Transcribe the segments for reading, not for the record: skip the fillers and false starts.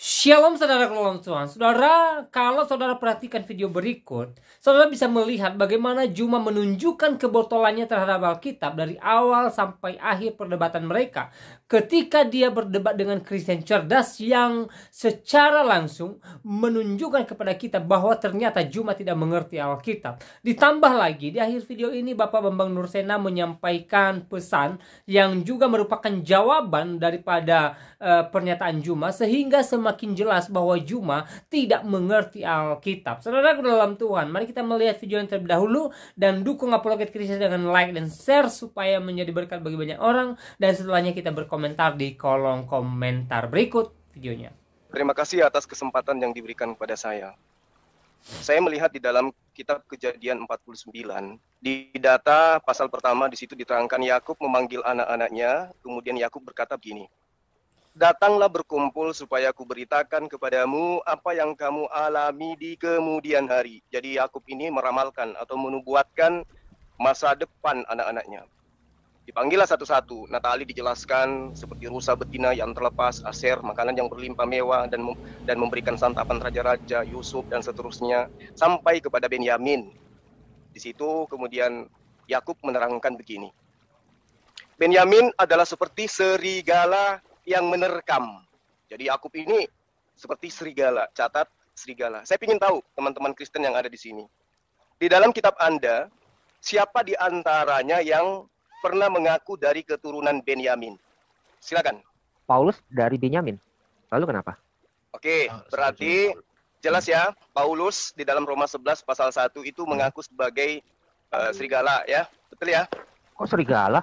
Shalom saudara dalam Tuhan. Saudara, kalau saudara perhatikan video berikut, saudara bisa melihat bagaimana Juma menunjukkan kebotolannya terhadap Alkitab dari awal sampai akhir perdebatan mereka. Ketika dia berdebat dengan Kristen cerdas yang secara langsung menunjukkan kepada kita bahwa ternyata Juma tidak mengerti Alkitab. Ditambah lagi, di akhir video ini Bapak Bambang Nursena menyampaikan pesan yang juga merupakan jawaban daripada pernyataan Juma, sehingga semakin jelas bahwa Juma tidak mengerti Alkitab. Saudara dalam Tuhan, mari kita melihat video yang terlebih dahulu dan dukung Apologet Kristus dengan like dan share supaya menjadi berkat bagi banyak orang, dan setelahnya kita berkomentar di kolom komentar berikut videonya. Terima kasih atas kesempatan yang diberikan kepada saya. Saya melihat di dalam kitab Kejadian 49, di data pasal pertama di situ diterangkan Yakub memanggil anak-anaknya, kemudian Yakub berkata begini, "Datanglah berkumpul supaya aku beritakan kepadamu apa yang kamu alami di kemudian hari." Jadi Yakub ini meramalkan atau menubuatkan masa depan anak-anaknya. Dipanggillah satu-satu. Natali dijelaskan seperti rusa betina yang terlepas, Aser makanan yang berlimpah mewah dan memberikan santapan raja-raja, Yusuf dan seterusnya, sampai kepada Benyamin. Di situ kemudian Yakub menerangkan begini. Benyamin adalah seperti serigala yang menerkam. Jadi Yakub ini seperti serigala, catat serigala. Saya ingin tahu teman-teman Kristen yang ada di sini. Di dalam kitab Anda, siapa di antaranya yang pernah mengaku dari keturunan Benyamin? Silakan. Paulus dari Benyamin. Lalu kenapa? Oke, berarti jelas ya, Paulus di dalam Roma 11 pasal 1 itu mengaku sebagai serigala ya. Betul ya? Kok serigala?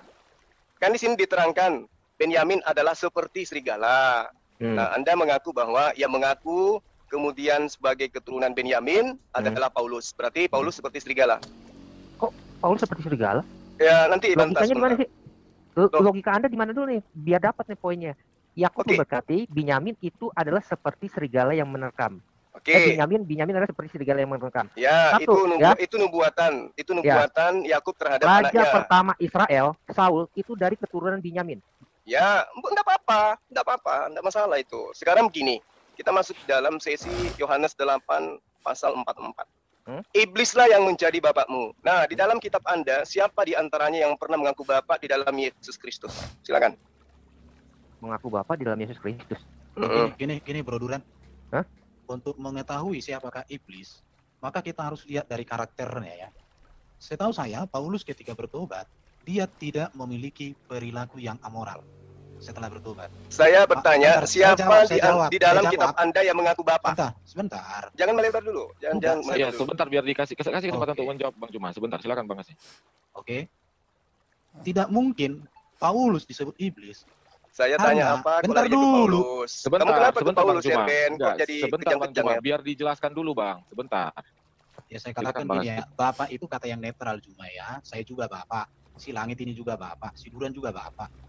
Kan di sini diterangkan Benyamin adalah seperti serigala. Nah, Anda mengaku bahwa yang mengaku kemudian sebagai keturunan Benyamin adalah Paulus. Berarti Paulus seperti serigala. Kok Paulus seperti serigala? Ya, nanti logikanya di mana sih? Logika Anda di mana dulu nih? Biar dapat nih poinnya. Yakub memberkati Benyamin itu adalah seperti serigala yang menerkam. Benyamin adalah seperti serigala yang menerkam. Ya, itu nubuatan Yakub terhadap Raja anaknya. Raja pertama Israel, Saul, itu dari keturunan Benyamin. Ya, enggak apa-apa, enggak masalah itu. Sekarang begini, kita masuk dalam sesi Yohanes 8 pasal 44. Iblislah yang menjadi bapakmu. Nah, di dalam kitab Anda, siapa di antaranya yang pernah mengaku bapak di dalam Yesus Kristus? Silakan. Mengaku bapak di dalam Yesus Kristus. Gini Bro Duran. Hah? Untuk mengetahui siapakah iblis, maka kita harus lihat dari karakternya ya. Setahu saya, Paulus ketika bertobat, dia tidak memiliki perilaku yang amoral setelah bertobat. Saya bertanya, siapa di dalam kitab Anda yang mengaku bapak? Sebentar. Jangan melebar dulu. Jangan ya, sebentar biar kasih kesempatan untuk menjawab Bang Juma. Sebentar, silakan Bang Kasih. Oke. Tidak mungkin Paulus disebut iblis. Saya tanya apa? Bentar dulu. Sebentar Bang Juma. Sebentar Bang Juma, biar dijelaskan dulu Bang. Sebentar. Ya saya katakan gini ya, bapak itu kata yang netral Juma ya. Saya juga bapak. Si langit ini juga bapak. Si Duran juga bapak.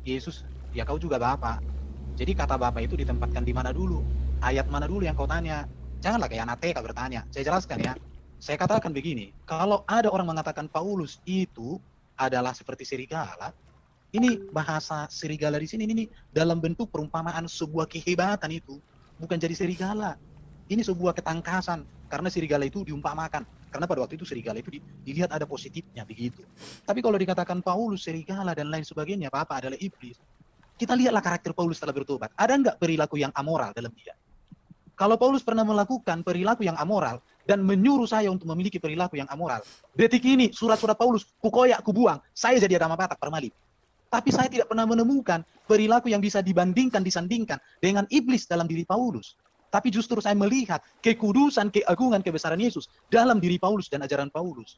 Yesus, ya kau juga bapak. Jadi kata bapak itu ditempatkan di mana dulu? Ayat mana dulu yang kau tanya? Janganlah kayak anak TK bertanya. Saya jelaskan ya. Saya katakan begini, kalau ada orang mengatakan Paulus itu adalah seperti serigala, ini bahasa serigala di sini ini dalam bentuk perumpamaan sebuah kehebatan itu, bukan jadi serigala. Ini sebuah ketangkasan karena serigala itu diumpamakan. Karena pada waktu itu serigala itu dilihat ada positifnya begitu. Tapi kalau dikatakan Paulus serigala dan lain sebagainya, apa adalah iblis. Kita lihatlah karakter Paulus setelah bertobat. Ada enggak perilaku yang amoral dalam dia? Kalau Paulus pernah melakukan perilaku yang amoral dan menyuruh saya untuk memiliki perilaku yang amoral, detik ini surat-surat Paulus kukoyak, kubuang, saya jadi Adama Batak permalip. Tapi saya tidak pernah menemukan perilaku yang bisa disandingkan dengan iblis dalam diri Paulus. Tapi justru saya melihat kekudusan, keagungan, kebesaran Yesus dalam diri Paulus dan ajaran Paulus.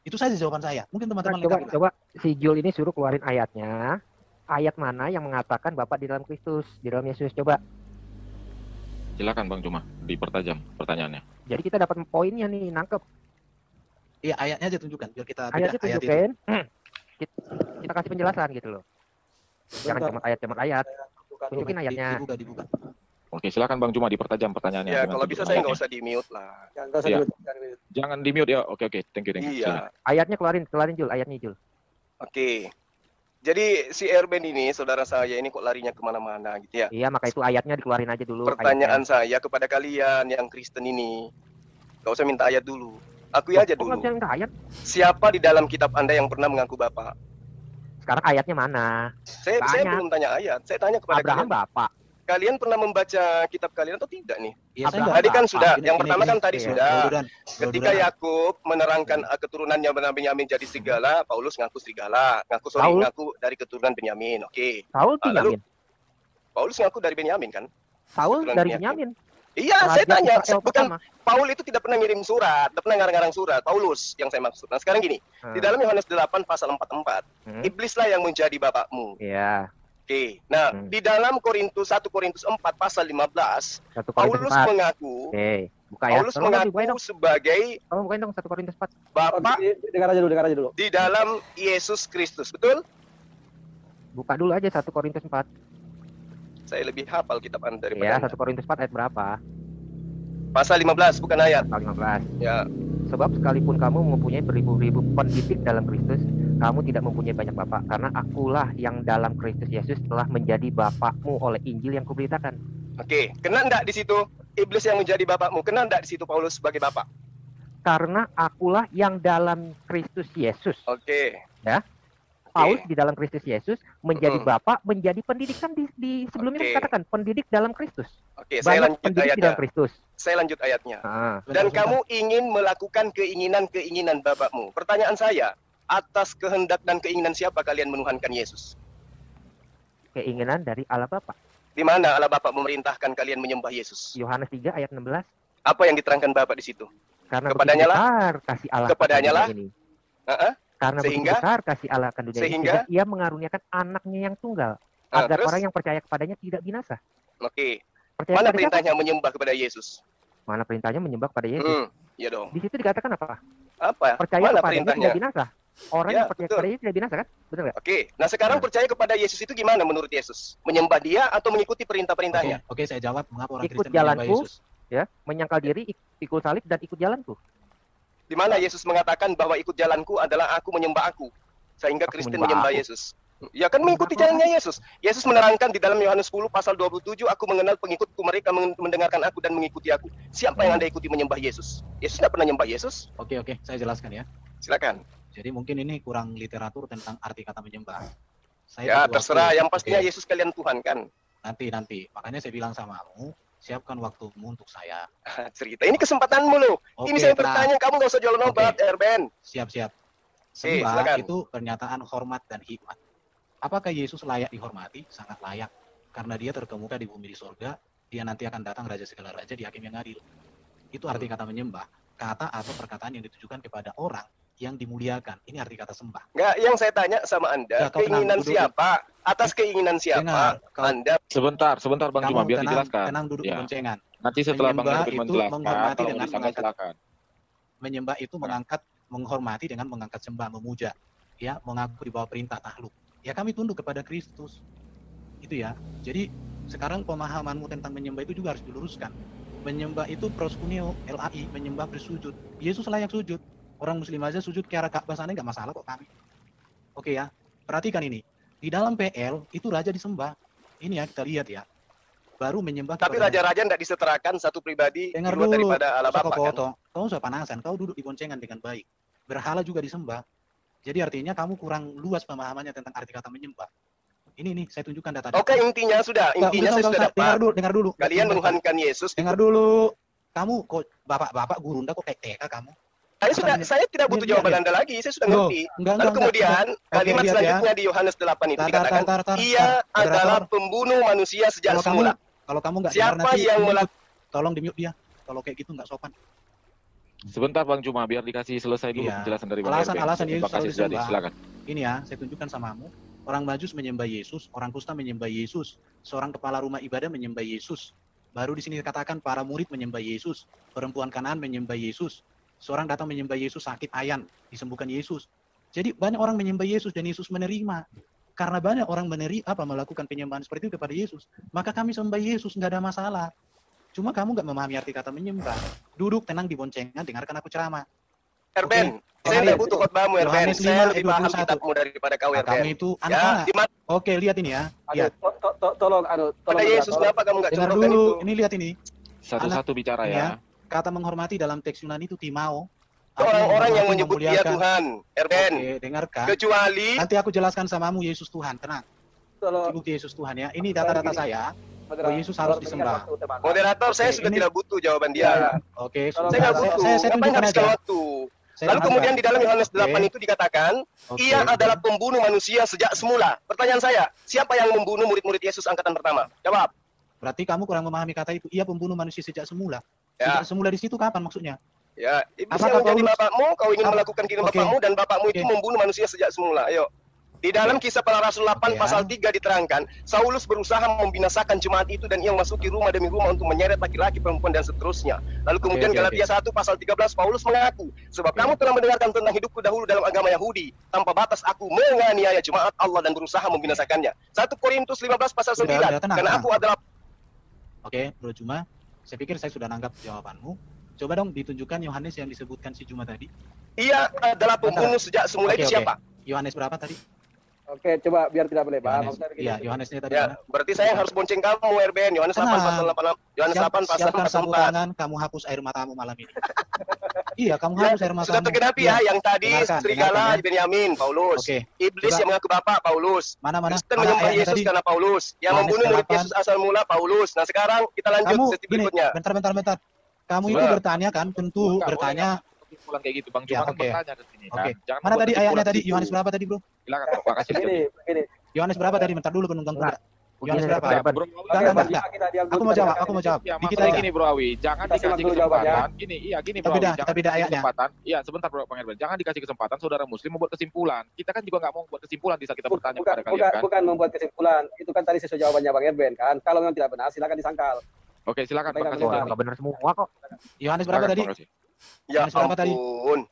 Itu saja jawaban saya. Mungkin teman-teman coba si Jul ini suruh keluarin ayatnya. Ayat mana yang mengatakan Bapak di dalam Kristus, di dalam Yesus? Coba. Silakan Bang Juma, dipertajam pertanyaannya. Jadi kita dapat poinnya nih, nangkep. Iya, ayatnya aja tunjukkan biar kita ayatnya tunjukkan. Kita kasih penjelasan gitu loh. Jangan cuma ayat. Tunjukin ayatnya. Dibuka. Oke, silakan Bang Juma dipertajam pertanyaannya. Ya, kalau bisa saya nggak usah di-mute lah. Jangan di-mute ya. Oke, thank you. Iya. Ayatnya keluarin Jul, ayatnya Jul. Oke. Jadi si Erben ini, saudara saya ini kok larinya kemana-mana gitu ya. Iya, maka itu ayatnya dikeluarin aja dulu. Pertanyaan saya kepada kalian yang Kristen ini, gak usah minta ayat dulu. Akui aja dulu. Ayat? Siapa di dalam kitab Anda yang pernah mengaku Bapak? Sekarang ayatnya mana? Saya belum tanya ayat, saya tanya kepada Abraham kalian. Bapak. Kalian pernah membaca kitab kalian atau tidak nih? Ya, tadi kan sudah, yang pertama kan tadi ya, sudah. Ketika Yakub menerangkan keturunannya Benyamin jadi serigala, Paulus ngaku serigala, ngaku dari keturunan Benyamin. Oke. Saul Benyamin. Paulus ngaku dari Benyamin kan? Saul dari Benyamin. Iya, saya tanya, bukan Paul itu tidak pernah ngirim surat, tidak pernah ngarang-ngarang surat. Paulus yang saya maksud. Nah, sekarang gini, di dalam Yohanes 8 pasal 44, iblislah yang menjadi bapakmu. Iya. Oke, nah di dalam 1 Korintus 4 pasal 15, Paulus mengaku, Paulus mengaku sebagai bukain dong 1 Korintus 4. Bapak dengar aja dulu. Di dalam Yesus Kristus, betul? Buka dulu aja 1 Korintus 4. Saya lebih hafal kitab Anda daripada ya, 1 Korintus 4 ayat berapa? Pasal 15, bukan ayat. Pasal 15. Ya. Sebab sekalipun kamu mempunyai beribu-ribu pendidik dalam Kristus, kamu tidak mempunyai banyak bapak, karena akulah yang dalam Kristus Yesus telah menjadi bapakmu oleh Injil yang kuberitakan. Oke, kena enggak di situ iblis yang menjadi bapakmu? Kena enggak di situ Paulus sebagai bapak? Karena akulah yang dalam Kristus Yesus. Oke. Ya. Paulus di dalam Kristus Yesus menjadi bapak, menjadi pendidik, kan di sebelumnya dikatakan pendidik dalam Kristus. Oke, saya lanjut ayatnya. Dalam Kristus. Saya lanjut ayatnya. Dan kamu ingin melakukan keinginan-keinginan bapakmu. Pertanyaan saya, atas kehendak dan keinginan siapa kalian menuhankan Yesus? Keinginan dari Allah Bapa. Di mana Allah Bapa memerintahkan kalian menyembah Yesus? Yohanes 3 ayat 16. Apa yang diterangkan Bapak di situ? Karena kepadanya lah kasih Allah kepadanya lah ini. Karena sehingga besar kasih Allah akan dunia ini, sehingga ia mengaruniakan anaknya yang tunggal agar orang yang percaya kepadanya tidak binasa. Oke. Mana perintahnya menyembah kepada Yesus? Mana perintahnya menyembah kepada Yesus? Iya dong. Di situ dikatakan apa? Apa? Percaya kepadanya tidak binasa. Orang yang percaya kepada Yesus tidak binasa, kan? Betul nggak? Oke. Nah sekarang percaya kepada Yesus itu gimana menurut Yesus? Menyembah Dia atau mengikuti perintah-perintahnya? Oke, saya jawab. Mengapa orang Kristen menyembah Yesus? Ya, menyangkal diri, ikut salib dan ikut jalanku. Di mana Yesus mengatakan bahwa ikut jalanku adalah aku menyembah aku, sehingga Kristen menyembah Yesus. Ya kan mengikuti jalannya Yesus. Yesus menerangkan di dalam Yohanes 10 pasal 27, aku mengenal pengikutku, mereka mendengarkan aku dan mengikuti aku. Siapa yang Anda ikuti menyembah Yesus? Yesus tidak pernah menyembah Yesus. Oke, saya jelaskan ya. Silakan. Jadi mungkin ini kurang literatur tentang arti kata menyembah. Ya terserah, yang pastinya Yesus kalian Tuhan kan. Nanti. Makanya saya bilang samamu, siapkan waktumu untuk saya. Cerita, ini kesempatanmu loh. Ini saya bertanya, kamu gak usah jual obat, Erben. Siap. Sembah itu pernyataan hormat dan hikmat. Apakah Yesus layak dihormati? Sangat layak. Karena dia terkemuka di bumi di surga, dia nanti akan datang Raja segala raja di hakim yang adil. Itu arti kata menyembah. Kata atau perkataan yang ditujukan kepada orang yang dimuliakan. Ini arti kata sembah. Enggak, yang saya tanya sama Anda, keinginan siapa? Atas keinginan siapa? Anda. Sebentar Bang Juma, biar dijelaskan. Tenang duduk boncengan. Nanti setelah Bang Juma menjelaskan, menghormati dengan silakan. Menyembah itu menghormati dengan mengangkat sembah, memuja. Ya, mengaku di bawah perintah takluk. Ya kami tunduk kepada Kristus. Itu ya. Jadi sekarang pemahamanmu tentang menyembah itu juga harus diluruskan. Menyembah itu proskuneo, LAI, menyembah bersujud. Yesus layak sujud. Orang muslim aja sujud ke arah Ka'bah sana nggak masalah kok kami. Oke ya. Perhatikan ini. Di dalam PL itu raja disembah. Ini ya kita lihat ya. Baru menyembah. Tapi raja-raja tidak diseterakan satu pribadi dengar dulu, daripada Allah Bapa kan. Kau usah panasan, kau duduk di boncengan dengan baik. Berhala juga disembah. Jadi artinya kamu kurang luas pemahamannya tentang arti kata menyembah. Ini nih, saya tunjukkan data. Oke, intinya sudah. Intinya saya sudah dapat. Dengar dulu. Kalian menuhankan Yesus. Dengar dulu. Kamu kok bapak gurunda kok kayak TK kamu? Saya tidak butuh jawaban Anda lagi. Saya sudah ngerti. Lalu kemudian kalimat selanjutnya di Yohanes 8 itu dikatakan, ia adalah pembunuh manusia sejak semula. Kalau kamu nggak siapa yang tolong di-mute dia. Kalau kayak gitu nggak sopan. Sebentar Bang Juma, biar dikasih selesai dulu penjelasan dari Bang Erben. Alasan Yesus selalu disembah. Silakan. Ini ya, saya tunjukkan samamu. Orang Majus menyembah Yesus, orang kusta menyembah Yesus, seorang kepala rumah ibadah menyembah Yesus. Baru di sini dikatakan para murid menyembah Yesus, perempuan Kanaan menyembah Yesus, seorang datang menyembah Yesus sakit ayan, disembuhkan Yesus. Jadi banyak orang menyembah Yesus dan Yesus menerima. Karena banyak orang melakukan penyembahan seperti itu kepada Yesus, maka kami sembah Yesus, nggak ada masalah. Cuma kamu nggak memahami arti kata menyembah. Duduk tenang di boncengan, dengarkan aku ceramah. Erben, saya tidak butuh khotbahmu, Erben. Saya lebih paham kitabmu daripada kau, Erben. Kamu itu anak-anak. Oke, lihat ini ya. Lihat. Tolong. Pada Yesus, kenapa kamu nggak dengar contohkan dulu. itu? Ini lihat ini. Satu-satu bicara ya. Kata menghormati dalam teks Yunani itu timao. Orang-orang yang menyebut dia Tuhan, Erben. Oke, dengarkan. Kecuali nanti aku jelaskan samamu Yesus Tuhan, tenang. Bukti Yesus Tuhan ya. Ini data-data saya. Oh, Yesus harus disembah. Moderator, saya sudah tidak butuh jawaban dia. Oke, saya nggak butuh. Saya tunjukkan aja. Waktu. Lalu kemudian di dalam Yohanes 8 itu dikatakan, ia adalah pembunuh manusia sejak semula. Pertanyaan saya, siapa yang membunuh murid-murid Yesus angkatan pertama? Jawab. Berarti kamu kurang memahami kata itu. Ia pembunuh manusia sejak semula. Sejak semula di situ kapan maksudnya? Ya, iblis yang menjadi bapakmu, kau ingin melakukan keinginan bapakmu, dan bapakmu itu membunuh manusia sejak semula. Ayo. Di dalam Kisah Para Rasul 8 pasal 3 diterangkan, Saulus berusaha membinasakan jemaat itu dan ia memasuki rumah demi rumah untuk menyeret laki-laki, perempuan, dan seterusnya. Lalu kemudian Galatia 1 pasal 13, Paulus mengaku, sebab kamu telah mendengarkan tentang hidupku dahulu dalam agama Yahudi, tanpa batas aku menganiaya jemaat Allah dan berusaha membinasakannya. 1 Korintus 15 pasal 9, karena aku adalah... Oke, Bro Juma, saya pikir saya sudah nanggap jawabanmu. Coba dong ditunjukkan Yohanes yang disebutkan si Juma tadi. Ia adalah pembunuh sejak semula itu siapa? Yohanes berapa tadi? Oke, coba biar tidak berlebar. Iya, Yohanes ini tadi. Ya, berarti saya yang harus bonceng kamu, Erben. Yohanes 8 pasal 8. Yohanes 8 pasal 4. Kamu hapus air matamu malam ini. Iya, kamu hapus air matamu. Sudah tergenapi ya, yang tadi serigala Benyamin, Paulus. Iblis yang mengaku Bapak, Paulus. Mana-mana? Kristen menyembah Yesus karena Paulus. Yang membunuh murid Yesus asal mula, Paulus. Nah, sekarang kita lanjut sesi berikutnya. Bentar. Kamu itu bertanya kan, tentu bertanya. Pulang kayak gitu, Bang. Cuma kan bertanya ke sini. Kan? Mana tadi ayatnya tadi? Yohanes berapa tadi, Bro? Silakan, Pak. Makasih. Ini. Yohanes berapa tadi? Bentar dulu penunggang kuda. Yohanes berapa? Enggak. Aku mau jawab. Dikit lagi nih, Bro Awi. Jangan dikasih kesempatan. Gini, Bro. Kita beda ayatnya. Iya, sebentar, Bro, Bang Erben. Jangan dikasih kesempatan saudara muslim membuat kesimpulan. Kita kan juga nggak mau membuat kesimpulan di saat kita bertanya kepada kalian kan. Bukan membuat kesimpulan. Itu kan tadi sesuai jawabannya Bang Erben kan. Kalau memang tidak benar, silakan disangkal. Oke, silakan. Enggak benar semua kok. Yohanes berapa tadi? Ya ampun.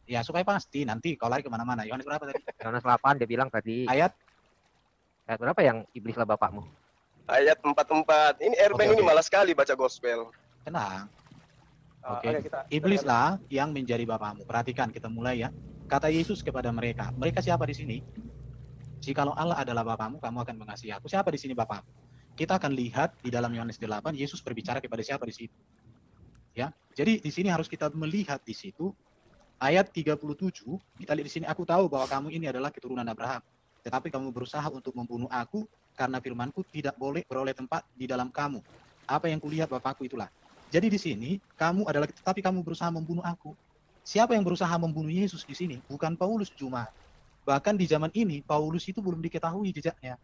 Ya, supaya pasti nanti kau lari kemana-mana. Yohanes berapa tadi? Yohanes 8 dia bilang tadi. Ayat berapa yang iblislah bapakmu? Ayat 44. Ini Erben ini malas sekali baca gospel. Tenang. Oke. Iblislah yang menjadi bapakmu. Perhatikan, kita mulai ya. Kata Yesus kepada mereka. Mereka siapa di sini? Jikalau Allah adalah bapakmu, kamu akan mengasihi aku. Siapa di sini bapakmu? Kita akan lihat di dalam Yohanes 8, Yesus berbicara kepada siapa di situ. Ya. Jadi di sini harus kita melihat di situ ayat 37, kita lihat di sini, aku tahu bahwa kamu ini adalah keturunan Abraham, tetapi kamu berusaha untuk membunuh aku karena firmanku tidak boleh beroleh tempat di dalam kamu. Apa yang kulihat Bapakku itulah. Jadi di sini kamu adalah, tetapi kamu berusaha membunuh aku. Siapa yang berusaha membunuh Yesus di sini? Bukan Paulus cuma. Bahkan di zaman ini Paulus itu belum diketahui jejaknya.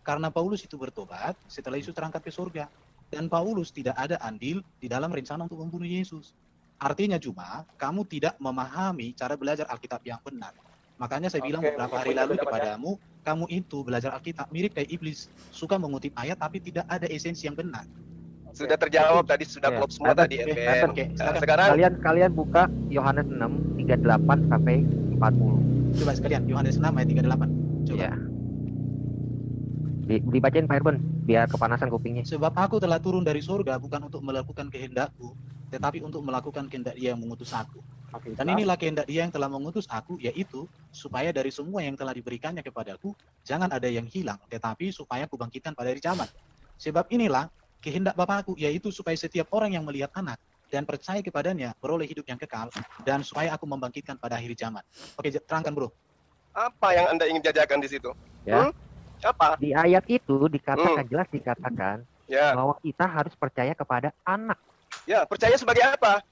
Karena Paulus itu bertobat setelah Yesus terangkat ke surga. Dan Paulus tidak ada andil di dalam rencana untuk membunuh Yesus. Artinya cuma kamu tidak memahami cara belajar Alkitab yang benar. Makanya saya bilang beberapa hari lalu kepadamu, kamu itu belajar Alkitab mirip kayak iblis, suka mengutip ayat tapi tidak ada esensi yang benar. Sudah terjawab tadi, sudah klop semua tadi. Sekarang kalian buka Yohanes 6 38 sampai 40. Coba sekalian Yohanes 6 ayat 38. Coba. Ya. Dibacain Pak Erben biar kepanasan kupingnya. Sebab aku telah turun dari surga bukan untuk melakukan kehendakku, tetapi untuk melakukan kehendak Dia yang mengutus aku. Dan inilah kehendak Dia yang telah mengutus aku, yaitu supaya dari semua yang telah diberikannya kepadaku, jangan ada yang hilang, tetapi supaya kubangkitkan pada hari zaman. Sebab inilah kehendak Bapakku, yaitu supaya setiap orang yang melihat Anak dan percaya kepadanya beroleh hidup yang kekal, dan supaya aku membangkitkan pada akhir zaman. Oke, terangkan bro. Apa yang Anda ingin jajakan di situ? Ya. Apa? Di ayat itu dikatakan jelas dikatakan bahwa kita harus percaya kepada Anak. Ya, percaya sebagai apa?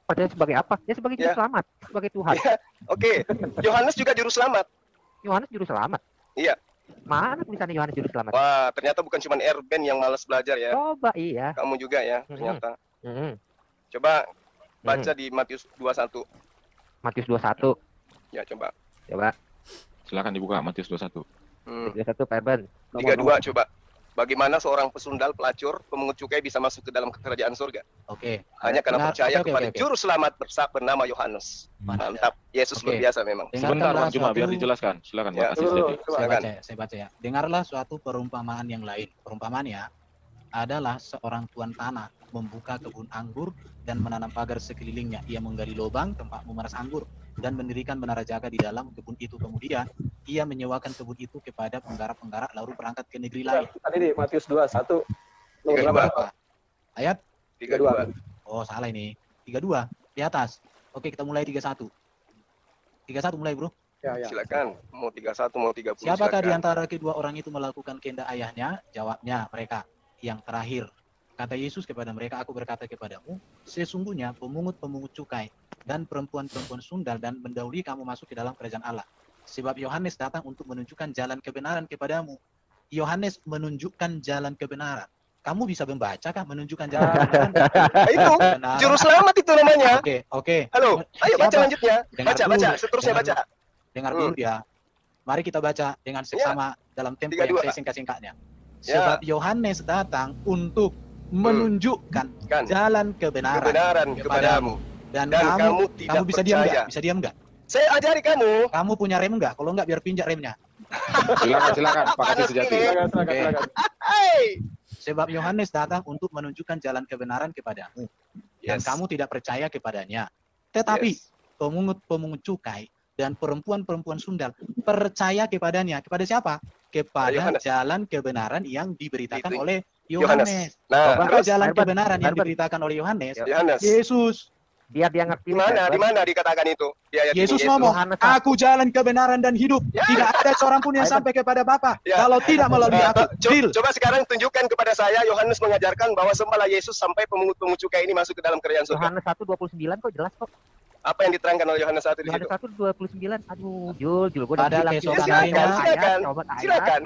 Percaya sebagai apa? Ya sebagai juru selamat, sebagai Tuhan. Ya. Oke. Yohanes juga juru selamat. Yohanes juru selamat. Iya. Mana tulisannya Yohanes juru selamat? Wah, ternyata bukan cuma Erben yang malas belajar ya. Coba iya. Kamu juga ya, ternyata. Coba baca di Matius 21. Matius 21. Ya, coba. Silakan dibuka Matius 21. 31 Pak Erben. 32 coba. Bagaimana seorang pesundal pelacur pemungut cukai bisa masuk ke dalam kerajaan surga? Oke. Hanya karena percaya kepada juru selamat bernama Yohanes. Mantap. Yesus luar biasa memang. Sebentar Bang, cuma biar dijelaskan. Silakan ya. Saya baca ya. Dengarlah suatu perumpamaan yang lain. Perumpamaan ya. adalah seorang tuan tanah membuka kebun anggur dan menanam pagar sekelilingnya. Ia menggali lubang tempat memeras anggur dan mendirikan menara jaga di dalam kebun itu. Kemudian ia menyewakan kebun itu kepada penggarap-penggarap lalu berangkat ke negeri lain. Tadi di Matius 21 nomor 32. berapa? Ayat 32. Oh, salah ini. 32 di atas. Oke, kita mulai 31. 31 mulai, Bro. Ya, ya. Silakan. Mau 31 mau 30. Siapakah di silakan. antara kedua orang itu melakukan kehendak ayahnya? Jawabnya mereka. Yang terakhir, kata Yesus kepada mereka, aku berkata kepadamu, sesungguhnya pemungut-pemungut cukai dan perempuan-perempuan sundal dan mendahului kamu masuk ke dalam kerajaan Allah. Sebab Yohanes datang untuk menunjukkan jalan kebenaran kepadamu. Yohanes menunjukkan jalan kebenaran. Kamu bisa membaca kah menunjukkan jalan kebenaran? Itu juru selamat itu namanya. Oke. Halo, ayo baca lanjutnya. Dengar Baca, dulu. seterusnya baca. Dengar dulu ya. Mari kita baca dengan seksama dalam tempo yang 32. saya singkat-singkatnya. Ya. Sebab Yohanes datang untuk menunjukkan Kan. jalan kebenaran kepadamu. dan Dan kamu tidak kamu bisa diam percaya. nggak? Bisa diam nggak? Saya ajari kamu. Kamu punya rem nggak? Kalau nggak biar pinjak remnya. Silakan Pak Kasih Sejati. Silakan. Hai. Sebab Yohanes datang untuk menunjukkan jalan kebenaran kepadamu dan Yes. kamu tidak percaya kepadanya. Tetapi Yes. pemungut-pemungut cukai dan perempuan-perempuan sundal percaya kepadanya. Kepada siapa? Kepada Yohanes. jalan kebenaran yang diberitakan Itu. oleh Yohanes. Yohanes. Nah, Maka terus jalan Barban, kebenaran yang Barban. diberitakan oleh Yohanes, Yohanes. Yesus. Biar dia ngerti. Di mana dikatakan itu? Di ayat Yesus ini, ngomong, Yohanes aku jalan kebenaran dan hidup. Ya. Tidak ada seorang pun yang sampai kepada Bapa Ya. kalau tidak melalui aku. Deal. Coba sekarang tunjukkan kepada saya Yohanes mengajarkan bahwa sembahlah Yesus sampai pemungut-pemungut cukai ini masuk ke dalam kerajaan surga. Yohanes 1:29 kok jelas kok. Apa yang diterangkan oleh Yohanes 1 di situ? Yohanes 1:29. Aduh, Jul, gua udah Pada bilang keesokan Jul, harinya, silakan. coba ayat. Silakan.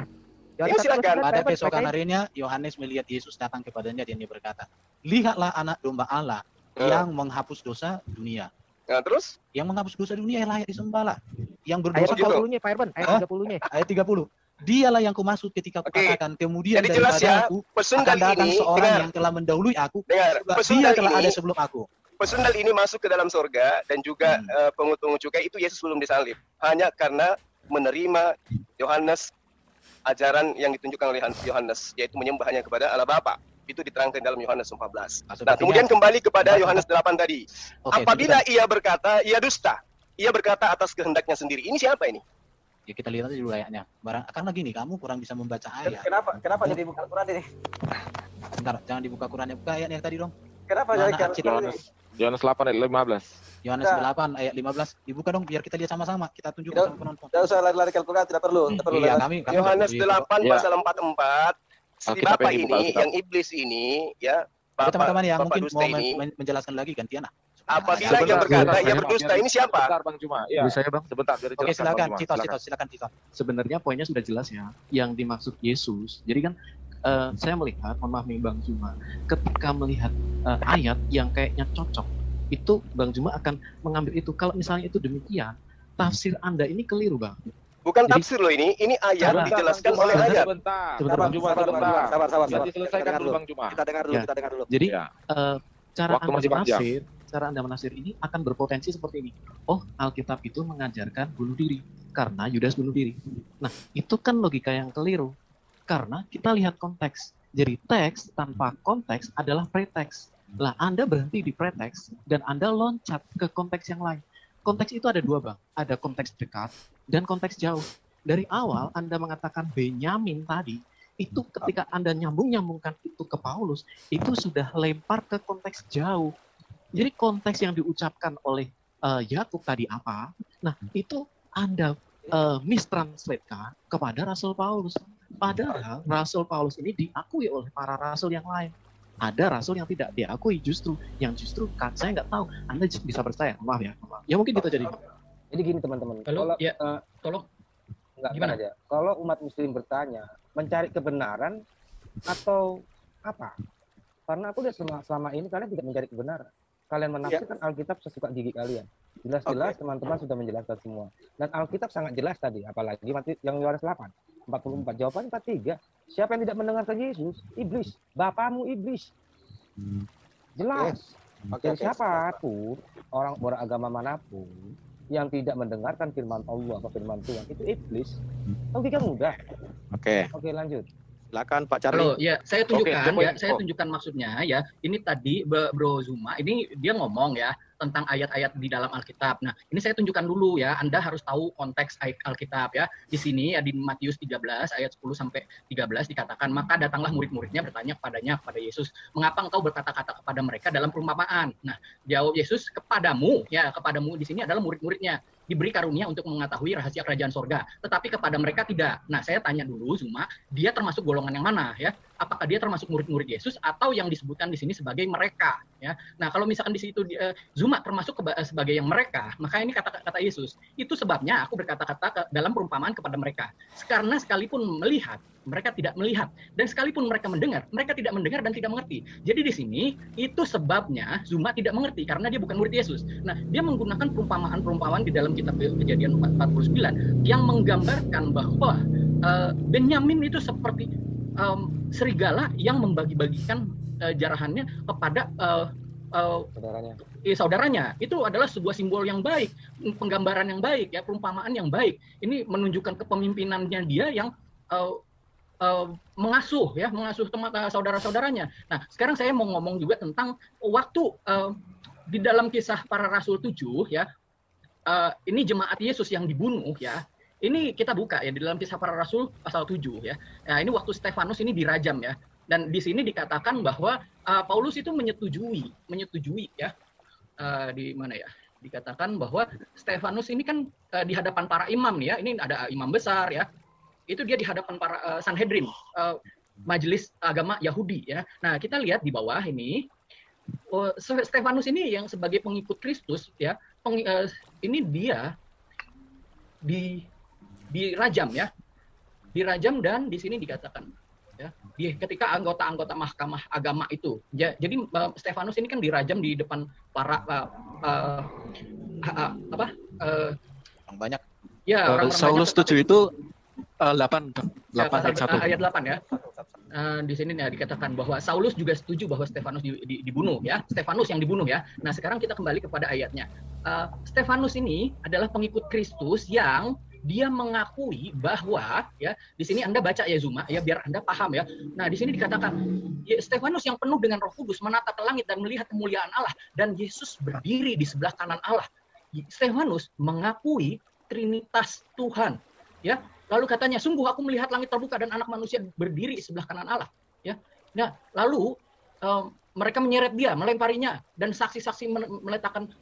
Yohanes Ini silakan. 1:29, Pada Barban, keesokan bacain. harinya, Yohanes melihat Yesus datang kepadanya dan dia berkata, lihatlah anak domba Allah Ya. yang menghapus dosa dunia. Nah, terus? Yang menghapus dosa dunia yang layak disembahlah. Yang Ayat berdosa gitu. 30-nya, Pak Irban. Ayat Hah? 30-nya. ayat 30. Dialah yang kumaksud ketika Oke. kukatakan kemudian Jadi jelas daripada ya, aku pesundal akan datang ini, seorang dengar, yang telah mendahului aku, dengar, sebab dia pesundal telah ini, ada sebelum aku. pesundal ini masuk ke dalam surga dan juga pengut-pengut cukai itu Yesus belum disalib. Hanya karena menerima Yohanes ajaran yang ditunjukkan oleh Yohanes, yaitu menyembahnya kepada Allah Bapa. Itu diterangkan dalam Yohanes 14. Maksud Nah, artinya- kemudian kembali kepada Yohanes 8 tadi. Oke, Apabila tunjukkan. ia berkata, ia dusta. Ia berkata atas kehendaknya sendiri. Ini siapa ini? Ya, kita lihat aja dulu ayatnya. Karena gini, kamu kurang bisa membaca ayat. Kenapa jadi buka Quran ini? Bentar, jangan dibuka Qurannya, buka ayatnya yang tadi dong. Kenapa Mana jadi Acit? Quran ini? Yohanes 8 ayat 15. Yohanes Nah. 8 ayat 15 dibuka dong biar kita lihat sama-sama, kita tunjukkan Tidak- sama penonton. Tidak usah lari-lari ke Al-Quran, tidak perlu. Tidak perlu. Iya, lari. kami Yohanes iya, 8 Ya. pasal 44. Si Alkitab Bapak yang dibuka ini, Alkitab. yang iblis ini, ya, Oke, Bapak, teman-teman ya, Bapak mungkin dusta mau ini, menjelaskan lagi gantian lah. apabila Sebentar, ia berkata, sebentar, ia Bang. berdusta, ini siapa? Sebentar Bang Cuma. Iya. Bisa ya Bang? Sebentar biar Oke, dijelaskan, silakan, Bang Cuma. Cito, silakan. Sebenarnya poinnya sudah jelas ya. Yang dimaksud Yesus. Jadi kan saya melihat, mohon maaf nih Bang Juma, ketika melihat ayat yang kayaknya cocok, itu Bang Juma akan mengambil itu. Kalau misalnya itu demikian, tafsir Anda ini keliru Bang. Bukan Jadi- tafsir loh ini ayat Sebentar, dijelaskan Bang oleh Cuma. ayat. Sebentar. Sebentar, Bang Cuma, sebentar. Sabar. Nanti selesaikan dulu Bang Cuma. Kita dengar dulu, Ya. kita dengar dulu. Jadi Ya. cara Waktu Anda masih panjang. menafsir, cara Anda menafsir ini akan berpotensi seperti ini. Oh, Alkitab itu mengajarkan bunuh diri karena Yudas bunuh diri. Nah, itu kan logika yang keliru. Karena kita lihat konteks. Jadi teks tanpa konteks adalah preteks. Lah, Anda berhenti di preteks dan Anda loncat ke konteks yang lain. Konteks itu ada dua, Bang. Ada konteks dekat dan konteks jauh. Dari awal Anda mengatakan Benyamin tadi, itu ketika Anda nyambung-nyambungkan itu ke Paulus, itu sudah lempar ke konteks jauh. Jadi konteks yang diucapkan oleh Yakub tadi apa? Nah, itu Anda mistranslatekan kepada Rasul Paulus. Padahal Rasul Paulus ini diakui oleh para rasul yang lain. Ada rasul yang tidak diakui justru, yang justru saya nggak tahu. Anda bisa percaya, maaf ya. Ya mungkin gitu jadi. Jadi gini teman-teman, Kalau kalau ya, tolong enggak gimana? aja. Kalau umat muslim bertanya, mencari kebenaran atau apa? Karena aku lihat selama ini kalian tidak mencari kebenaran. Kalian menafsirkan Alkitab sesuka gigi kalian. Jelas-jelas teman-teman sudah menjelaskan semua. Dan Alkitab sangat jelas tadi, apalagi yang Yohanes 8, 44. Jawabannya 43. Siapa yang tidak mendengarkan Yesus? Iblis. Bapamu iblis. Jelas. Oke, Jadi siapapun, orang beragama manapun, yang tidak mendengarkan firman Allah atau firman Tuhan, itu iblis. Logika mudah. Oke. Oke, lanjut. Silakan Pak Charlie. Halo, ya saya tunjukkan Oke, saya tunjukkan maksudnya ya. Ini tadi Bro Zuma, ini dia ngomong ya tentang ayat-ayat di dalam Alkitab. Nah, ini saya tunjukkan dulu ya. Anda harus tahu konteks ayat Alkitab ya. Di sini ya di Matius 13 ayat 10 sampai 13 dikatakan, maka datanglah murid-muridnya bertanya kepada Yesus, "Mengapa engkau berkata-kata kepada mereka dalam perumpamaan?" Nah, jawab Yesus, "Kepadamu," ya, kepadamu di sini adalah murid-muridnya, "diberi karunia untuk mengetahui rahasia kerajaan sorga, tetapi kepada mereka tidak." Nah, saya tanya dulu Zuma, dia termasuk golongan yang mana ya? Apakah dia termasuk murid-murid Yesus atau yang disebutkan di sini sebagai mereka ya? Nah, kalau misalkan di situ Zuma termasuk sebagai yang mereka, maka ini kata-kata Yesus. Itu sebabnya aku berkata-kata dalam perumpamaan kepada mereka. Karena sekalipun melihat, mereka tidak melihat, dan sekalipun mereka tidak mendengar dan tidak mengerti. Jadi di sini itu sebabnya Zuma tidak mengerti karena dia bukan murid Yesus. Nah, dia menggunakan perumpamaan-perumpamaan di dalam kitab Kejadian 49 yang menggambarkan bahwa Benyamin itu seperti serigala yang membagi-bagikan jarahannya kepada saudaranya. Itu adalah sebuah simbol yang baik, penggambaran yang baik, ya, perumpamaan yang baik. Ini menunjukkan kepemimpinannya dia yang mengasuh saudara-saudaranya. Nah, sekarang saya mau ngomong juga tentang waktu di dalam Kisah Para Rasul 7 ya. Ini jemaat Yesus yang dibunuh ya. Ini kita buka ya di dalam Kisah Para Rasul pasal 7 ya. Nah, ini waktu Stefanus ini dirajam ya. Dan di sini dikatakan bahwa Paulus itu menyetujui ya. Di mana ya? Dikatakan bahwa Stefanus ini kan di hadapan para imam ya. Ini ada imam besar ya. Itu dia di hadapan para Sanhedrin, majelis agama Yahudi ya. Nah, kita lihat di bawah ini Stefanus ini yang sebagai pengikut Kristus ya. Ini dia dirajam ya, dirajam, dan di sini dikatakan ya, ketika anggota-anggota mahkamah agama itu ya, jadi Stefanus ini kan dirajam di depan para banyak ya, orang Saulus 7 itu 8 ayat 8 ya. Di sini ya dikatakan bahwa Saulus juga setuju bahwa Stefanus dibunuh ya, Stefanus yang dibunuh ya. Nah, sekarang kita kembali kepada ayatnya. Stefanus ini adalah pengikut Kristus yang dia mengakui bahwa ya, di sini Anda baca ya Zuma ya, biar Anda paham ya. Nah, di sini dikatakan ya, Stefanus yang penuh dengan Roh Kudus menatap ke langit dan melihat kemuliaan Allah, dan Yesus berdiri di sebelah kanan Allah. Stefanus mengakui Trinitas Tuhan ya. Lalu katanya, "Sungguh aku melihat langit terbuka dan anak manusia berdiri di sebelah kanan Allah." Ya. Nah, lalu mereka menyeret dia, melemparinya, dan saksi-saksi meletakkan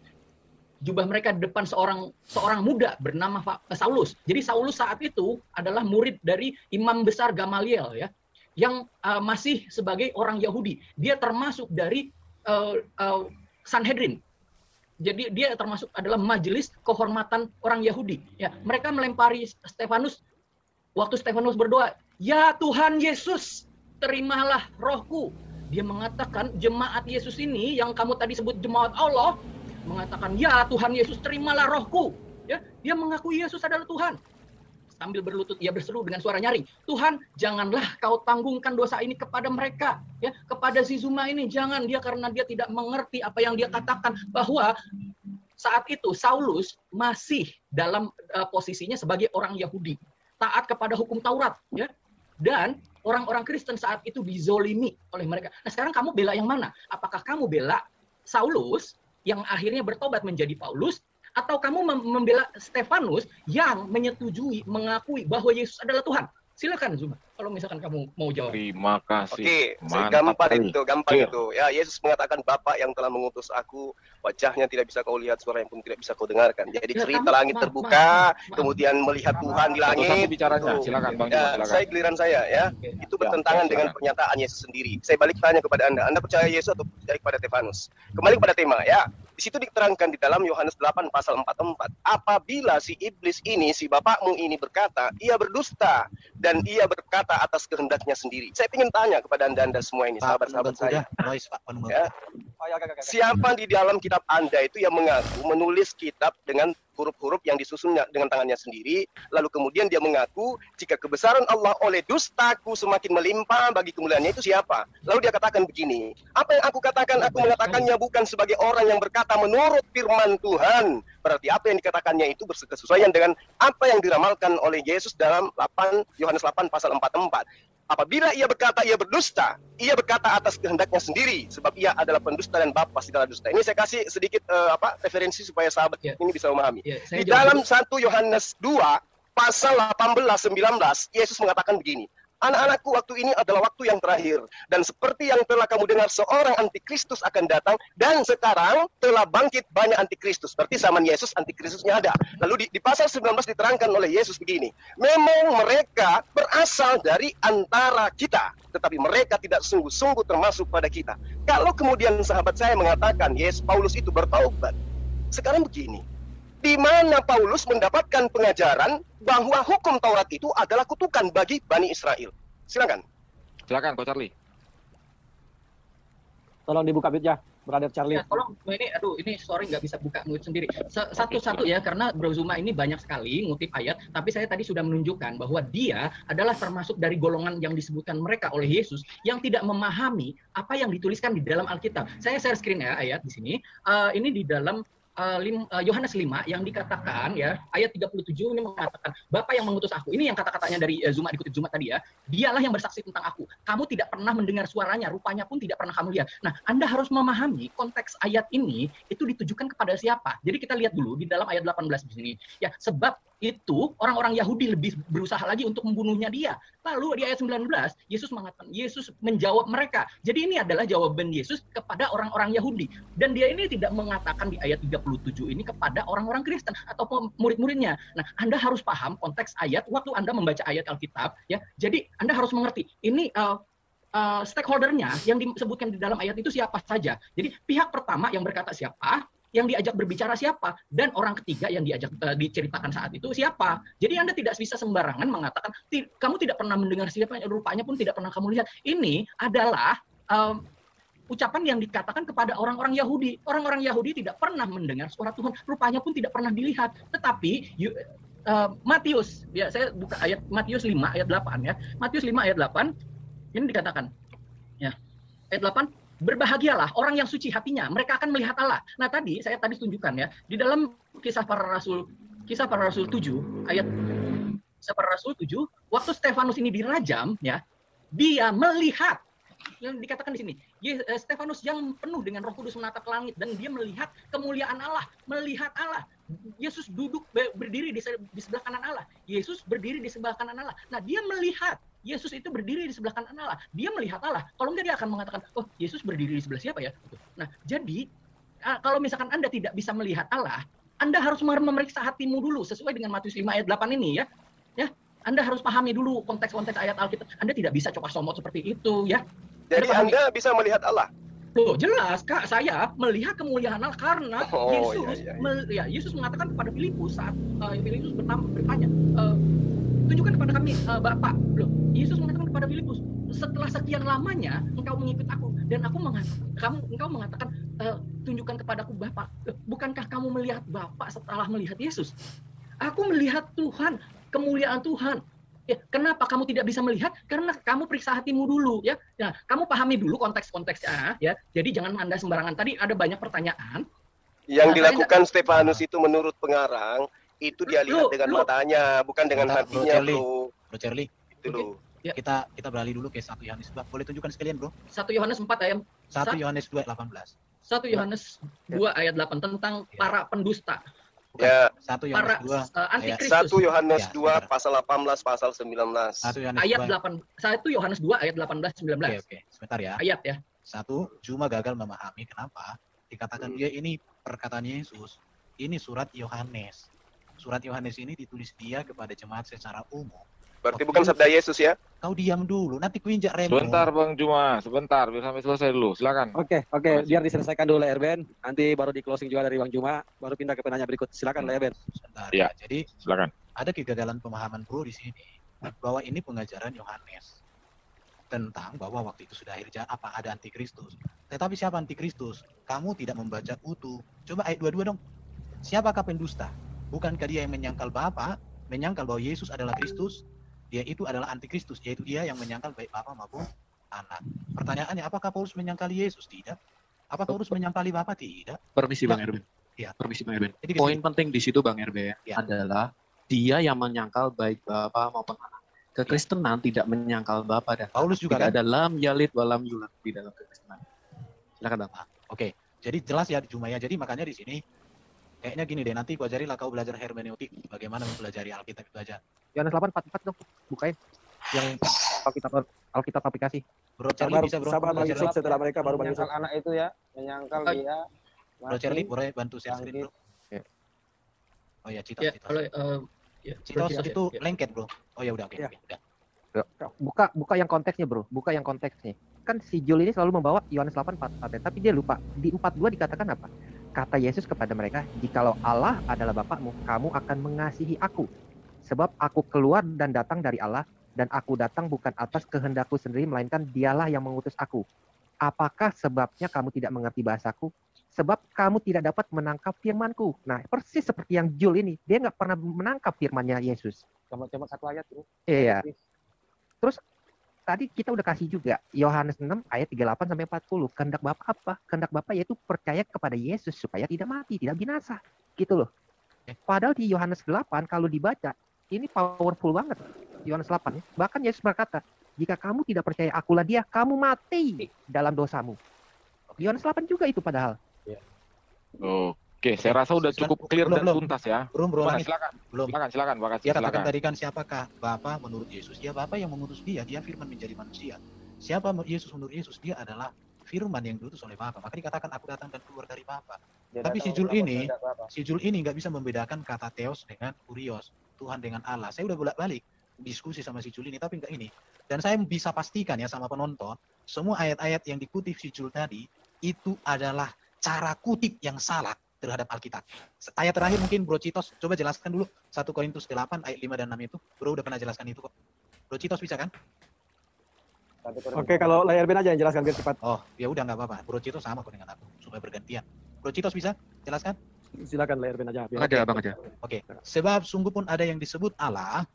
jubah mereka di depan seorang muda bernama Saulus. Jadi Saulus saat itu adalah murid dari imam besar Gamaliel ya, yang masih sebagai orang Yahudi. Dia termasuk dari Sanhedrin. Jadi dia termasuk adalah majelis kehormatan orang Yahudi. Ya, mereka melempari Stefanus. Waktu Stefanus berdoa, "Ya Tuhan Yesus, terimalah rohku." Dia mengatakan, jemaat Yesus ini yang kamu tadi sebut jemaat Allah, mengatakan, "Ya Tuhan Yesus, terimalah rohku." Ya, dia mengakui Yesus adalah Tuhan. Sambil berlutut ia berseru dengan suara nyaring, "Tuhan, janganlah kau tanggungkan dosa ini kepada mereka." Ya, kepada si Zuma ini jangan, dia karena dia tidak mengerti apa yang dia katakan, bahwa saat itu Saulus masih dalam posisinya sebagai orang Yahudi, taat kepada hukum Taurat ya. Dan orang-orang Kristen saat itu dizolimi oleh mereka. Nah, sekarang kamu bela yang mana? Apakah kamu bela Saulus yang akhirnya bertobat menjadi Paulus, atau kamu membela Stefanus yang menyetujui, mengakui bahwa Yesus adalah Tuhan? Silakan Zuma, kalau misalkan kamu mau jawab. Terima kasih. Oke, gampang itu. Ya, Yesus mengatakan, "Bapa yang telah mengutus aku, wajahnya tidak bisa kau lihat, suara yang pun tidak bisa kau dengarkan." Jadi cerita langit terbuka, kemudian melihat Tuhan di langit. Bicaranya, silakan Bang. Ya, silakan. giliran saya ya. Itu bertentangan dengan pernyataan Yesus sendiri. Saya balik tanya kepada Anda, Anda percaya Yesus atau percaya kepada Stefanus? Kembali pada tema ya. Di situ diterangkan di dalam Yohanes 8 pasal 44. Apabila si iblis ini, si bapakmu ini berkata, ia berdusta dan ia berkata atas kehendaknya sendiri. Saya ingin tanya kepada Anda semua ini, sahabat-sahabat saya. Ya. Siapa di dalam kitab Anda itu yang mengaku menulis kitab dengan huruf-huruf yang disusunnya dengan tangannya sendiri, lalu kemudian dia mengaku jika kebesaran Allah oleh dustaku semakin melimpah bagi kemuliaannya, itu siapa? Lalu dia katakan begini, "Apa yang aku katakan, aku mengatakannya bukan sebagai orang yang berkata menurut firman Tuhan." Berarti apa yang dikatakannya itu bersesuaian dengan apa yang diramalkan oleh Yesus dalam Yohanes 8 pasal 44. Apabila ia berkata ia berdusta, ia berkata atas kehendaknya sendiri, sebab ia adalah pendusta dan bapa segala dusta. Ini saya kasih sedikit referensi supaya sahabat ini bisa memahami. Di dalam 1 Yohanes 2 pasal 18-19, Yesus mengatakan begini, anak-anakku, waktu ini adalah waktu yang terakhir. Dan seperti yang telah kamu dengar, seorang antikristus akan datang. Dan sekarang telah bangkit banyak antikristus. Berarti zaman Yesus antikristusnya ada. Lalu di pasal 19 diterangkan oleh Yesus begini, memang mereka berasal dari antara kita, tetapi mereka tidak sungguh-sungguh termasuk pada kita. Kalau kemudian sahabat saya mengatakan, yes, Paulus itu bertaubat. Sekarang begini, di mana Paulus mendapatkan pengajaran bahwa hukum Taurat itu adalah kutukan bagi Bani Israel. Silakan. Silakan, Coach Charlie. Tolong dibuka mute-nya, Brother Charlie. Ya, tolong, ini sorry nggak bisa buka mute sendiri. Satu-satu ya, karena Bro Zuma ini banyak sekali ngutip ayat, tapi saya tadi sudah menunjukkan bahwa dia adalah termasuk dari golongan yang disebutkan mereka oleh Yesus yang tidak memahami apa yang dituliskan di dalam Alkitab. Saya share screen ya ayat di sini. Ini di dalam Yohanes 5 yang dikatakan ya ayat 37 ini mengatakan Bapa yang mengutus aku. Ini yang kata-katanya dari Zuma, dikutip Zuma tadi ya. Dialah yang bersaksi tentang aku. Kamu tidak pernah mendengar suaranya, rupanya pun tidak pernah kamu lihat. Nah, Anda harus memahami konteks ayat ini itu ditujukan kepada siapa. Jadi kita lihat dulu di dalam ayat 18 di sini. Ya, sebab itu orang-orang Yahudi lebih berusaha lagi untuk membunuhnya dia. Lalu di ayat 19 Yesus mengatakan, Yesus menjawab mereka. Jadi ini adalah jawaban Yesus kepada orang-orang Yahudi. Dan dia ini tidak mengatakan di ayat 37 ini kepada orang-orang Kristen atau murid-muridnya. Nah, Anda harus paham konteks ayat waktu Anda membaca ayat Alkitab ya. Jadi Anda harus mengerti ini stakeholdernya yang disebutkan di dalam ayat itu siapa saja. Jadi pihak pertama yang berkata siapa, yang diajak berbicara siapa, dan orang ketiga yang diajak diceritakan saat itu siapa. Jadi Anda tidak bisa sembarangan mengatakan kamu tidak pernah mendengar siapa, rupanya pun tidak pernah kamu lihat. Ini adalah ucapan yang dikatakan kepada orang-orang Yahudi. Orang-orang Yahudi tidak pernah mendengar suara Tuhan, rupanya pun tidak pernah dilihat. Tetapi Matius, ya saya buka ayat Matius 5 ayat 8 ya. Matius 5 ayat 8 ini dikatakan ya. Ayat 8, berbahagialah orang yang suci hatinya, mereka akan melihat Allah. Nah, saya tadi tunjukkan ya, di dalam kisah para rasul 7 ayat kisah para rasul 7, waktu Stefanus ini dirajam ya, dia melihat yang dikatakan di sini, Stefanus yang penuh dengan Roh Kudus menatap langit dan dia melihat kemuliaan Allah, melihat Allah. Yesus duduk berdiri di sebelah kanan Allah. Yesus berdiri di sebelah kanan Allah. Nah, dia melihat Yesus itu berdiri di sebelah kanan Allah. Dia melihat Allah. Kalau enggak dia akan mengatakan, "Oh, Yesus berdiri di sebelah siapa ya?" Nah, jadi kalau misalkan Anda tidak bisa melihat Allah, Anda harus memeriksa hatimu dulu sesuai dengan Matius 5 ayat 8 ini ya. Ya, Anda harus pahami dulu konteks-konteks ayat Alkitab. Anda tidak bisa copot-somot seperti itu ya. Jadi Anda bisa melihat Allah. Loh, jelas Kak, saya melihat kemuliaan Allah karena Yesus mengatakan kepada Filipus saat Filipus bertanya, tunjukkan kepada kami Bapa. Loh, Yesus mengatakan kepada Filipus, setelah sekian lamanya engkau mengikut aku dan aku engkau mengatakan tunjukkan kepadaku Bapa. Bukankah kamu melihat Bapa setelah melihat Yesus? Aku melihat Tuhan, kemuliaan Tuhan. Ya, kenapa kamu tidak bisa melihat? Karena kamu periksa hatimu dulu ya. Nah, kamu pahami dulu konteks-konteksnya ya. Jadi jangan Anda sembarangan. Tadi ada banyak pertanyaan. Yang dilakukan Stefanus itu menurut pengarang itu dia lihat dengan matanya, bukan dengan hatinya, Bro. Bro Charlie. Itu loh. Ya. Kita beralih dulu ke 1 Yohanes 2. Boleh tunjukkan sekalian, Bro? 1 Yohanes 4 ayat 1 Yohanes 2 ayat 18. 1 Yohanes 2 ayat 8 tentang para pendusta. Ya, 1 Yohanes 2 antikristus. 1 Yohanes 2 pasal 18 pasal 19. Ayat 8. 1 Yohanes 2 ayat 18 19. Oke. Sebentar ya. Ayat ya. 1 cuma gagal memahami kenapa dikatakan dia ini perkataan Yesus. Ini surat Yohanes. Surat Yohanes ini ditulis dia kepada jemaat secara umum. Berarti bukan sabda Yesus ya? Kau diam dulu, nanti kuinjak remo. Sebentar Bang Juma, sebentar biar sampai selesai dulu. Silakan. Oke, biar diselesaikan dulu Erben. Nanti baru di closing juga dari Bang Juma, baru pindah ke penanya berikut. Silakan Erben. Sebentar. Ya. Jadi silakan. Ada kegagalan pemahaman Bro di sini bahwa ini pengajaran Yohanes tentang bahwa waktu itu sudah akhir zaman, apa ada antikristus. Tetapi siapa antikristus? Kamu tidak membaca utuh. Coba ayat 22 dong. Siapakah pendusta? Bukankah dia yang menyangkal Bapa, menyangkal bahwa Yesus adalah Kristus? Dia itu adalah antikristus, yaitu dia yang menyangkal baik Bapa maupun Anak. Pertanyaannya, apakah Paulus menyangkali Yesus? Tidak. Apakah Paulus menyangkali Bapa? Tidak. Permisi Bang Erben. Ya. Permisi Bang Erben. Jadi poin penting di situ Bang Erben adalah dia yang menyangkal baik Bapa maupun Anak. Kekristenan tidak menyangkal Bapa dan Paulus juga tidak kan? ada lam yalid walam yulad di dalam kekristenan. Silakan Bapak. Oke, jadi jelas ya Juma ya. Jadi makanya di sini kayaknya gini deh, nanti gua ajarilah kau belajar hermeneutik, bagaimana mempelajari Alkitab itu aja. Yohanes 8:44 dong, bukain yang Alkitab aplikasi. Bro Charlie bisa bro, sabar Bang Yusuf, setelah mereka baru Bang Yusuf. Menyangkal anak itu ya, menyangkal dia. Bro Charlie boleh bantu share screen bro. Oh ya, Citos, Ya, Citos. kalau Citos ya, itu ya. lengket bro. Oh ya udah, oke, Ya. udah. Buka yang konteksnya bro, buka yang konteksnya. Kan si Jul ini selalu membawa Yohanes 8:44, tapi dia lupa di 42 dikatakan apa? Kata Yesus kepada mereka, jikalau Allah adalah Bapakmu, kamu akan mengasihi aku, sebab aku keluar dan datang dari Allah, dan aku datang bukan atas kehendakku sendiri, melainkan Dialah yang mengutus aku. Apakah sebabnya kamu tidak mengerti bahasaku? Sebab kamu tidak dapat menangkap firmanku. Nah, persis seperti yang Jul ini, dia nggak pernah menangkap firmannya Yesus. Cuma satu ayat bro. Iya. Terus tadi kita udah kasih juga Yohanes 6 ayat 38 sampai 40. Kehendak Bapa apa? Kehendak Bapa yaitu percaya kepada Yesus supaya tidak mati, tidak binasa. Gitu loh. Padahal di Yohanes 8 kalau dibaca, ini powerful banget. Yohanes 8 ya. Bahkan Yesus berkata, jika kamu tidak percaya akulah dia, kamu mati dalam dosamu. Yohanes 8 juga itu padahal. Oke, saya rasa udah cukup clear dan tuntas ya. Bro, Mana, langit. silakan. Belum. Silakan, makasih. Ya katakan Silakan. tadi kan siapakah Bapa menurut Yesus? Ya Bapa yang mengutus dia firman menjadi manusia. Siapa Yesus menurut Yesus? Dia adalah firman yang diutus oleh Bapa. Maka dikatakan aku datang dan keluar dari Bapa. Tapi si Jul ini nggak bisa membedakan kata Theos dengan Kurios, Tuhan dengan Allah. Saya udah bolak-balik diskusi sama si Jul ini, tapi nggak ini. Dan saya bisa pastikan ya sama penonton, semua ayat-ayat yang dikutip si Jul tadi itu adalah cara kutip yang salah terhadap Alkitab. Ayat terakhir mungkin Bro Citos, coba jelaskan dulu 1 Korintus 8 ayat 5 dan 6 itu. Bro udah pernah jelaskan itu kok. Bro Citos bisa kan? Oke, kalau layar Ben aja yang jelaskan biar cepat. Oh, ya udah nggak apa-apa. Bro Citos sama kok dengan aku, supaya bergantian. Bro Citos bisa jelaskan? Silakan layar Ben aja. Ada Bang aja. Oke. Sebab sungguh pun ada yang disebut Allah,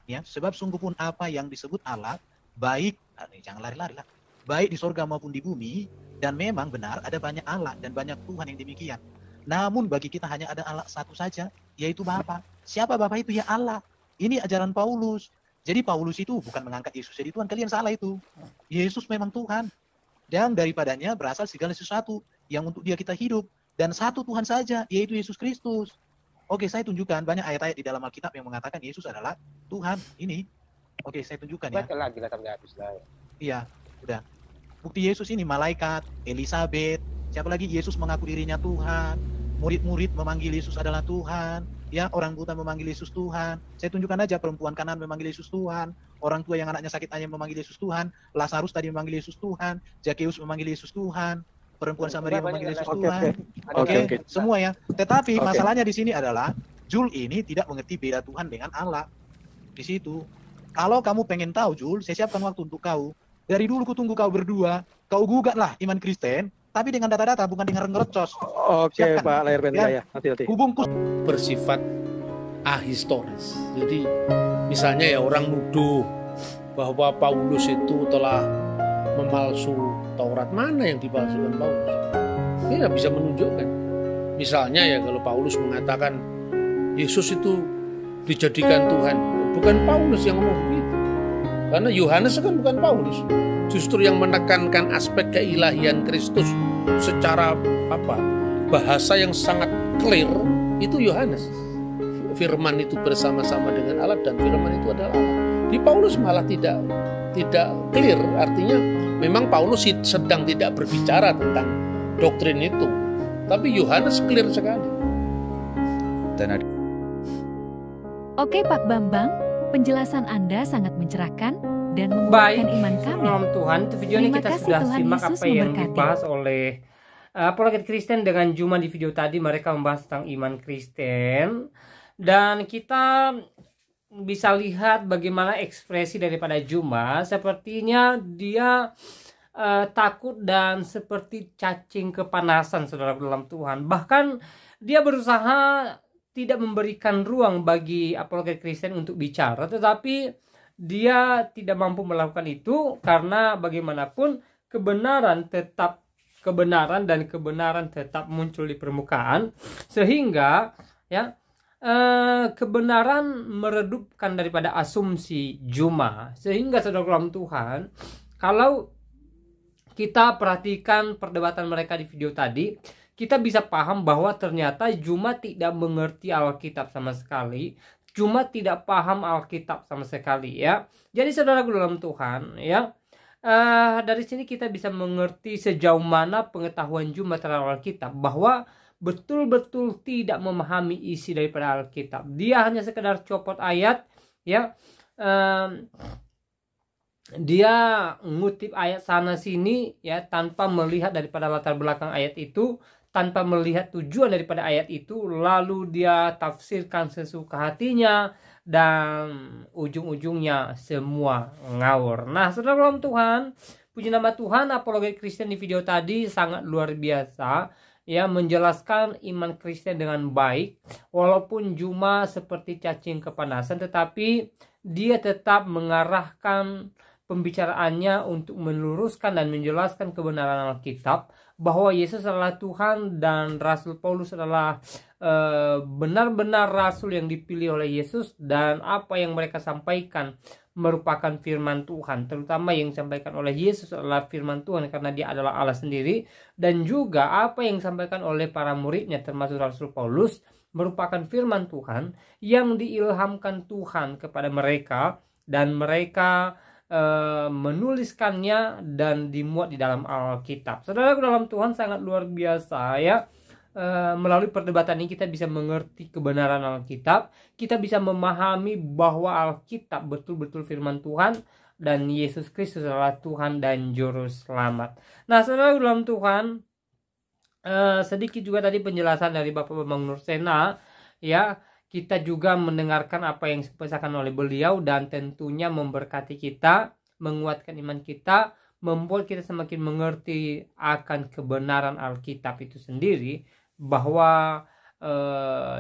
ya. Sebab sungguh pun apa yang disebut Allah, baik, jangan lari-lari lah. Baik di sorga maupun di bumi, dan memang benar ada banyak Allah dan banyak Tuhan yang demikian. Namun bagi kita hanya ada Allah satu saja, yaitu Bapa. Siapa Bapa itu? Ya Allah. Ini ajaran Paulus. Jadi Paulus itu bukan mengangkat Yesus jadi Tuhan, kalian salah itu. Yesus memang Tuhan. Dan daripadanya berasal segala sesuatu yang untuk dia kita hidup. Dan satu Tuhan saja, yaitu Yesus Kristus. Oke, saya tunjukkan banyak ayat-ayat di dalam Alkitab yang mengatakan Yesus adalah Tuhan. Ini. Oke, saya tunjukkan ya. Baca lagi lah sampai habis lah. Iya, udah. Bukti Yesus ini malaikat, Elizabeth, siapa lagi? Yesus mengaku dirinya Tuhan. Murid-murid memanggil Yesus adalah Tuhan. Ya, orang buta memanggil Yesus Tuhan. Saya tunjukkan aja perempuan kanan memanggil Yesus Tuhan. Orang tua yang anaknya sakit ayam memanggil Yesus Tuhan. Lazarus tadi memanggil Yesus Tuhan. Zakeus memanggil Yesus Tuhan. Perempuan Samaria memanggil Yesus Tuhan. Oke, semua ya. Tetapi masalahnya di sini adalah Jul ini tidak mengerti beda Tuhan dengan Allah. Di situ. Kalau kamu pengen tahu Jul, saya siapkan waktu untuk kau. Dari dulu kutunggu kau berdua, kau gugatlah iman Kristen, tapi dengan data-data bukan dengan ngerocos. Oke, siapkan. Pak layar Ben ya. Hati-hati. Hubungku bersifat ahistoris. Jadi misalnya ya orang nuduh bahwa Paulus itu telah memalsu Taurat. Mana yang dipalsukan Paulus? Dia tidak bisa menunjukkan. Misalnya ya kalau Paulus mengatakan Yesus itu dijadikan Tuhan, bukan Paulus yang ngomong begitu. Karena Yohanes kan bukan Paulus. Justru yang menekankan aspek keilahian Kristus secara bahasa yang sangat clear itu Yohanes. Firman itu bersama-sama dengan Allah dan firman itu adalah Allah. Di Paulus malah tidak clear. Artinya memang Paulus sedang tidak berbicara tentang doktrin itu. Tapi Yohanes clear sekali. Oke Pak Bambang, penjelasan Anda sangat mencerahkan dan menguatkan iman kami. Salam Tuhan, itu video ini kita sudah Tuhan simak Yesus apa yang memberkati. dibahas oleh Apologet Kristen dengan Juma di video tadi. Mereka membahas tentang iman Kristen. Dan kita bisa lihat bagaimana ekspresi daripada Juma. Sepertinya dia takut dan seperti cacing kepanasan, saudara dalam Tuhan. Bahkan dia berusaha tidak memberikan ruang bagi apologet Kristen untuk bicara, tetapi dia tidak mampu melakukan itu karena bagaimanapun kebenaran tetap muncul di permukaan, sehingga ya kebenaran meredupkan daripada asumsi Juma. Sehingga saudara dalam Tuhan, kalau kita perhatikan perdebatan mereka di video tadi, kita bisa paham bahwa ternyata Juma tidak mengerti Alkitab sama sekali. Juma tidak paham Alkitab sama sekali ya. Jadi saudara dalam Tuhan ya, dari sini kita bisa mengerti sejauh mana pengetahuan Juma terhadap Alkitab, bahwa betul-betul tidak memahami isi daripada Alkitab. Dia hanya sekedar copot ayat ya. Dia ngutip ayat sana sini ya, tanpa melihat daripada latar belakang ayat itu, tanpa melihat tujuan daripada ayat itu, lalu dia tafsirkan sesuka hatinya, dan ujung-ujungnya semua ngawur. Nah, saudara dalam Tuhan, puji nama Tuhan, apologet Kristen di video tadi sangat luar biasa ya, menjelaskan iman Kristen dengan baik, walaupun Juma seperti cacing kepanasan, tetapi dia tetap mengarahkan pembicaraannya untuk meluruskan dan menjelaskan kebenaran Alkitab, bahwa Yesus adalah Tuhan dan Rasul Paulus adalah benar-benar rasul yang dipilih oleh Yesus, dan apa yang mereka sampaikan merupakan firman Tuhan, terutama yang disampaikan oleh Yesus adalah firman Tuhan karena dia adalah Allah sendiri, dan juga apa yang disampaikan oleh para muridnya termasuk Rasul Paulus merupakan firman Tuhan yang diilhamkan Tuhan kepada mereka, dan mereka menuliskannya dan dimuat di dalam Alkitab. Saudara dalam Tuhan, sangat luar biasa ya. Melalui perdebatan ini kita bisa mengerti kebenaran Alkitab, kita bisa memahami bahwa Alkitab betul-betul firman Tuhan, dan Yesus Kristus adalah Tuhan dan Juru Selamat. Nah, saudara dalam Tuhan, sedikit juga tadi penjelasan dari Bapak Bambang Nursena ya. Kita juga mendengarkan apa yang disampaikan oleh beliau, dan tentunya memberkati kita, menguatkan iman kita, membuat kita semakin mengerti akan kebenaran Alkitab itu sendiri, bahwa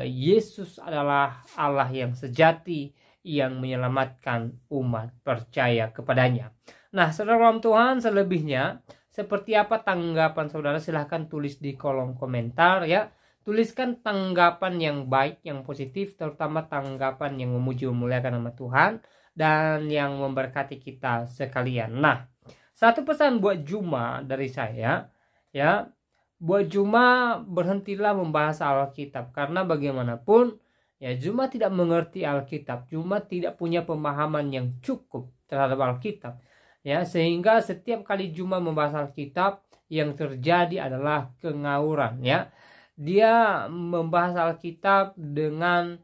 Yesus adalah Allah yang sejati yang menyelamatkan umat percaya kepadanya. Nah, saudara dalam Tuhan, selebihnya seperti apa tanggapan saudara, silahkan tulis di kolom komentar ya. Tuliskan tanggapan yang baik, yang positif, terutama tanggapan yang memuji memuliakan nama Tuhan dan yang memberkati kita sekalian. Nah, satu pesan buat Juma dari saya ya, buat Juma, berhentilah membahas Alkitab, karena bagaimanapun ya Juma tidak mengerti Alkitab, Juma tidak punya pemahaman yang cukup terhadap Alkitab ya, sehingga setiap kali Juma membahas Alkitab yang terjadi adalah kengawuran ya. Dia membahas Alkitab dengan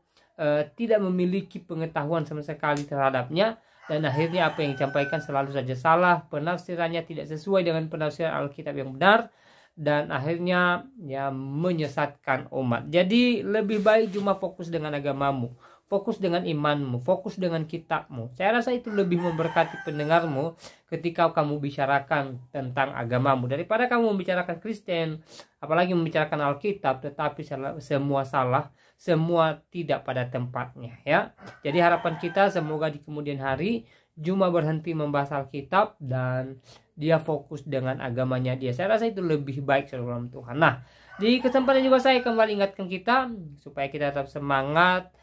tidak memiliki pengetahuan sama sekali terhadapnya, dan akhirnya apa yang disampaikan selalu saja salah, penafsirannya tidak sesuai dengan penafsiran Alkitab yang benar, dan akhirnya ya menyesatkan umat. Jadi lebih baik Juma fokus dengan agamamu, fokus dengan imanmu, fokus dengan kitabmu. Saya rasa itu lebih memberkati pendengarmu ketika kamu bicarakan tentang agamamu, daripada kamu membicarakan Kristen, apalagi membicarakan Alkitab tetapi semua salah, semua tidak pada tempatnya ya. Jadi harapan kita semoga di kemudian hari Juma berhenti membahas Alkitab dan dia fokus dengan agamanya dia. Saya rasa itu lebih baik saudara Tuhan. Nah, di kesempatan juga saya kembali ingatkan kita supaya kita tetap semangat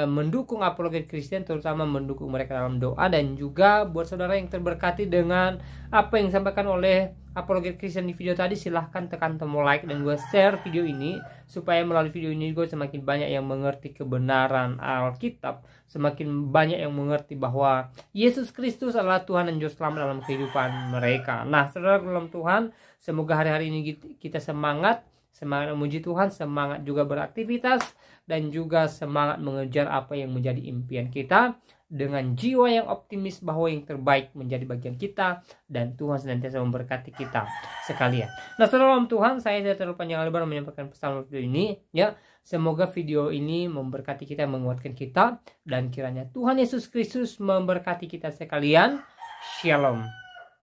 mendukung apologet Kristen, terutama mendukung mereka dalam doa, dan juga buat saudara yang terberkati dengan apa yang disampaikan oleh apologet Kristen di video tadi, silahkan tekan tombol like dan gue share video ini supaya melalui video ini gue semakin banyak yang mengerti kebenaran Alkitab, semakin banyak yang mengerti bahwa Yesus Kristus adalah Tuhan dan Juru Selamat dalam kehidupan mereka. Nah, saudara dalam Tuhan, semoga hari-hari ini kita semangat memuji Tuhan, semangat juga beraktivitas, dan juga semangat mengejar apa yang menjadi impian kita, dengan jiwa yang optimis bahwa yang terbaik menjadi bagian kita, dan Tuhan senantiasa memberkati kita sekalian. Nah, saudara dalam Tuhan, saya tidak terlalu panjang lebar menyampaikan pesan video ini ya. Semoga video ini memberkati kita, menguatkan kita, dan kiranya Tuhan Yesus Kristus memberkati kita sekalian. Shalom.